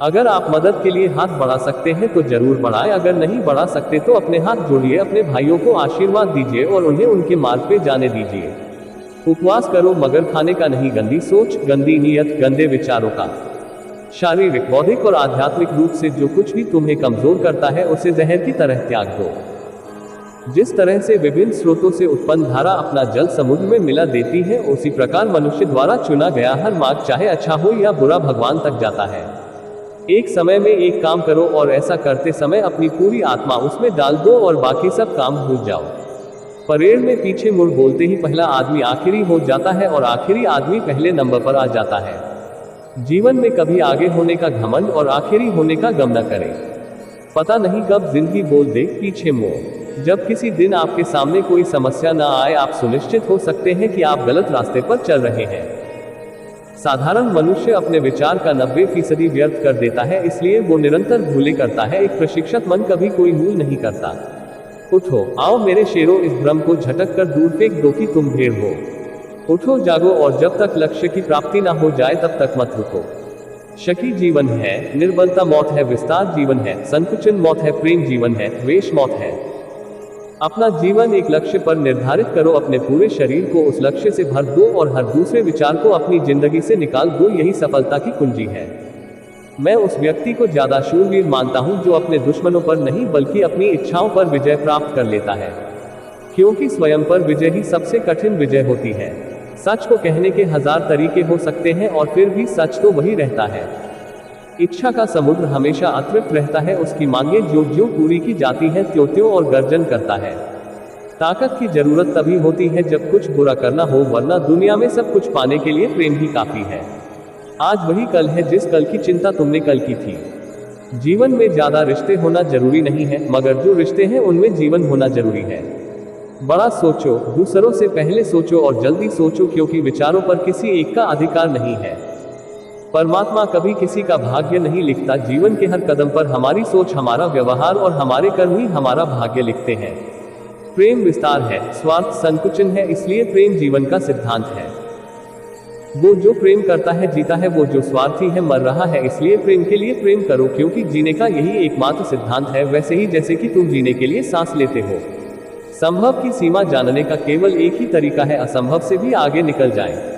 अगर आप मदद के लिए हाथ बढ़ा सकते हैं तो जरूर बढ़ाएं, अगर नहीं बढ़ा सकते तो अपने हाथ जोड़िए, अपने भाइयों को आशीर्वाद दीजिए और उन्हें उनके मार्ग पे जाने दीजिए। उपवास करो मगर खाने का नहीं, गंदी सोच, गंदी नीयत, गंदे विचारों का। शारीरिक, बौद्धिक और आध्यात्मिक रूप से जो कुछ भी तुम्हें कमजोर करता है उसे जहर की तरह त्याग दो। जिस तरह से विभिन्न स्रोतों से उत्पन्न धारा अपना जल समुद्र में मिला देती है, उसी प्रकार मनुष्य द्वारा चुना गया हर मार्ग, चाहे अच्छा हो या बुरा, भगवान तक जाता है। एक समय में एक काम करो और ऐसा करते समय अपनी पूरी आत्मा उसमें डाल दो और बाकी सब काम भूल जाओ। परेड में पीछे मुड़ बोलते ही पहला आदमी आखिरी हो जाता है और आखिरी आदमी पहले नंबर पर आ जाता है। जीवन में कभी आगे होने का घमंड और आखिरी होने का गम न करें। पता नहीं कब जिंदगी बोल दे पीछे मोड़। जब किसी दिन आपके सामने कोई समस्या न आए, आप सुनिश्चित हो सकते हैं कि आप गलत रास्ते पर चल रहे हैं। साधारण मनुष्य अपने विचार का 90% व्यर्थ कर देता है, इसलिए वो निरंतर भूले करता है। एक प्रशिक्षित मन कभी कोई भूल नहीं करता। उठो, आओ मेरे शेरों, इस भ्रम को झटक कर दूर फेंक दो कि तुम भेड़ हो। उठो, जागो और जब तक लक्ष्य की प्राप्ति ना हो जाए तब तक मत रुको। शकी जीवन है, निर्बलता मौत है, विस्तार जीवन है, संकुचन मौत है, प्रेम जीवन है, द्वेष मौत है। अपना जीवन एक लक्ष्य पर निर्धारित करो, अपने पूरे शरीर को उस लक्ष्य से भर दो और हर दूसरे विचार को अपनी जिंदगी से निकाल दो। यही सफलता की कुंजी है। मैं उस व्यक्ति को ज्यादा शूरवीर मानता हूं जो अपने दुश्मनों पर नहीं बल्कि अपनी इच्छाओं पर विजय प्राप्त कर लेता है, क्योंकि स्वयं पर विजय ही सबसे कठिन विजय होती है। सच को कहने के 1000 तरीके हो सकते हैं और फिर भी सच तो वही रहता है। इच्छा का समुद्र हमेशा अतृप्त रहता है, उसकी मांगे ज्यों ज्यों पूरी की जाती हैं त्यों त्यों और गर्जन करता है। ताकत की जरूरत तभी होती है जब कुछ बुरा करना हो, वरना दुनिया में सब कुछ पाने के लिए प्रेम ही काफी है। आज वही कल है जिस कल की चिंता तुमने कल की थी। जीवन में ज्यादा रिश्ते होना जरूरी नहीं है, मगर जो रिश्ते हैं उनमें जीवन होना जरूरी है। बड़ा सोचो, दूसरों से पहले सोचो और जल्दी सोचो, क्योंकि विचारों पर किसी एक का अधिकार नहीं है। परमात्मा कभी किसी का भाग्य नहीं लिखता। जीवन के हर कदम पर हमारी सोच, हमारा व्यवहार और हमारे कर्म ही हमारा भाग्य लिखते हैं। प्रेम विस्तार है, स्वार्थ संकुचन है, इसलिए प्रेम जीवन का सिद्धांत है। वो जो प्रेम करता है जीता है, वो जो स्वार्थी है मर रहा है। इसलिए प्रेम के लिए प्रेम करो, क्योंकि जीने का यही एकमात्र सिद्धांत है। वैसे ही जैसे कि तुम जीने के लिए सांस लेते हो। संभव की सीमा जानने का केवल एक ही तरीका है, असंभव से भी आगे निकल जाए।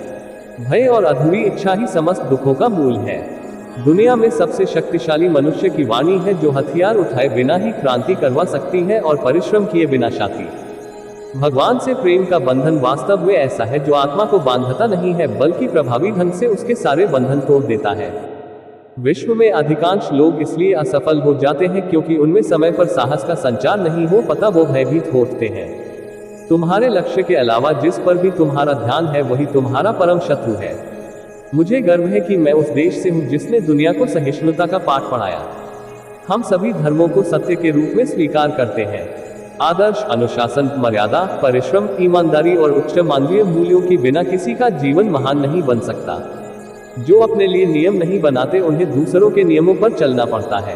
भय और अधूरी इच्छा ही समस्त दुखों का मूल है। दुनिया में सबसे शक्तिशाली मनुष्य की वाणी है, जो हथियार उठाए बिना ही क्रांति करवा सकती है और परिश्रम किए बिना शांति। भगवान से प्रेम का बंधन वास्तव में ऐसा है जो आत्मा को बांधता नहीं है, बल्कि प्रभावी ढंग से उसके सारे बंधन तोड़ देता है। विश्व में अधिकांश लोग इसलिए असफल हो जाते हैं क्योंकि उनमें समय पर साहस का संचार नहीं हो पाता, वो भयभीत होते हैं। तुम्हारे लक्ष्य के अलावा जिस पर भी तुम्हारा ध्यान है वही तुम्हारा परम शत्रु है। मुझे गर्व है कि मैं उस देश से हूं जिसने दुनिया को सहिष्णुता का पाठ पढ़ाया। हम सभी धर्मों को सत्य के रूप में स्वीकार करते हैं। आदर्श, अनुशासन, मर्यादा, परिश्रम, ईमानदारी और उच्च मानवीय मूल्यों के बिना किसी का जीवन महान नहीं बन सकता। जो अपने लिए नियम नहीं बनाते उन्हें दूसरों के नियमों पर चलना पड़ता है।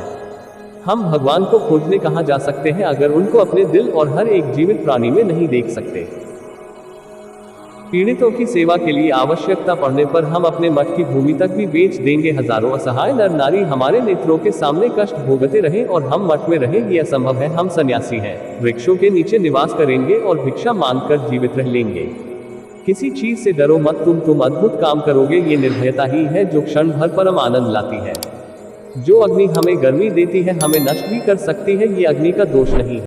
हम भगवान को खोजने कहां जा सकते हैं अगर उनको अपने दिल और हर एक जीवित प्राणी में नहीं देख सकते। पीड़ितों की सेवा के लिए आवश्यकता पड़ने पर हम अपने मठ की भूमि तक भी बेच देंगे। हजारों असहाय नर नारी हमारे नेत्रों के सामने कष्ट भोगते रहे और हम मठ में रहे, ये असंभव है। हम सन्यासी हैं, वृक्षों के नीचे निवास करेंगे और भिक्षा मांगकर जीवित रह लेंगे। किसी चीज से डरो मत, तुम अद्भुत काम करोगे। ये निर्भयता ही है जो क्षण भर परम आनंद लाती है। जो अग्नि हमें गर्मी देती है हमें नष्ट भी कर सकती है, ये अग्नि का दोष नहीं है।